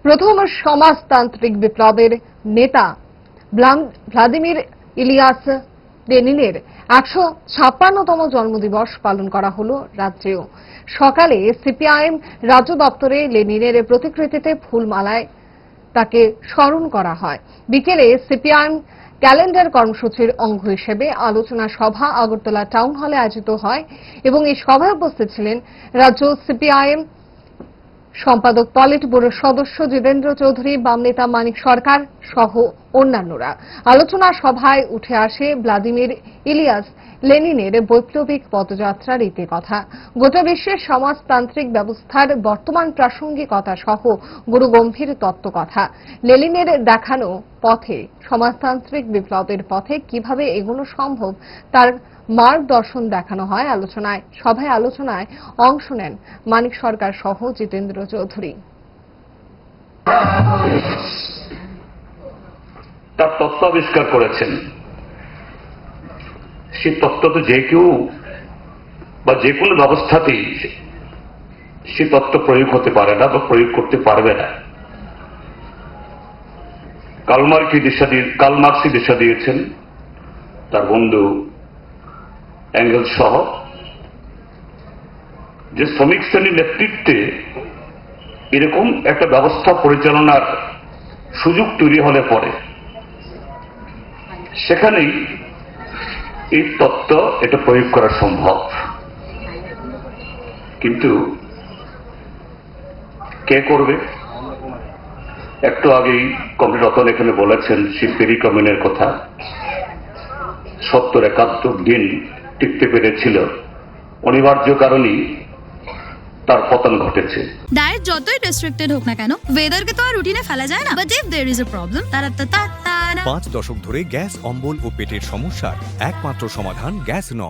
প্রথম সমাজতান্ত্রিক বিপ্লবের নেতা ভ্লাদিমির ইলিয়াস লেনিনের 156তম জন্মদিবস পালন করা হলো রাজ্যেও। সকালে সিপিআইএম রাজ্য দপ্তরে লেনিনের প্রতিকৃতিতে ফুলমালায় তাকে স্মরণ করা হয়। বিকেলে সিপিআইএম ক্যালেন্ডার কর্মসূচির অঙ্গ হিসেবে আলোচনা সভা আগরতলা টাউন হলে আয়োজিত হয় এবং এই সভায় উপস্থিত ছিলেন রাজ্য সিপিআইএম সম্পাদক পলিট ব্যুরোর সদস্য জিতেন্দ্র চৌধুরী, বাম নেতা মানিক সরকার সহ অন্যান্যরা। আলোচনা সভায় উঠে আসে ভ্লাদিমির ইলিয়াস লেনিনের বৈপ্লবিক পদযাত্রার ইতিকথা, গোটা বিশ্বের সমাজতান্ত্রিক ব্যবস্থার বর্তমান প্রাসঙ্গিকতা সহ গুরুগম্ভীর তত্ত্বকথা। লেনিনের দেখানো পথে সমাজতান্ত্রিক বিপ্লবের পথে কিভাবে এগোনো সম্ভব তার মার্গদর্শন দেখানো হয় সভায় আলোচনায় অংশ নেন মানিক সরকার সহ জিতেন্দ্র চৌধুরী। তার তত্ত্ব আবিষ্কার করেছেন, সেই তত্ত্ব তো যে কেউ বা যে কোনো ব্যবস্থাতেই সে তত্ত্ব প্রয়োগ হতে পারে না বা প্রয়োগ করতে পারবে না। কার্ল মার্ক্সই দিশা দিয়েছেন, তার বন্ধু অ্যাঙ্গেলস সহ, যে শ্রমিক শ্রেণীর নেতৃত্বে এরকম একটা ব্যবস্থা পরিচালনার সুযোগ তৈরি হলে পরে সেখানেই এই তত্ত্ব এটা প্রয়োগ করা সম্ভব। কিন্তু কে করবে? একটু আগেই কমরেড রতন এখানে বলেছেন সেই পেরি কমিউনের কথা। 70-71 দিন টিকতে পেরেছিল, অনিবার্য কারণেই তার পতন ঘটেছে। ডায়েট যতই রেস্ট্রিক্টেড হোক না কেন, ওয়েদারকে তো আর রুটিনে ফেলা যায় না। But if there is a problem, 5 দশক ধরে গ্যাস, অম্বল ও পেটের সমস্যার একমাত্র সমাধান গ্যাস নল।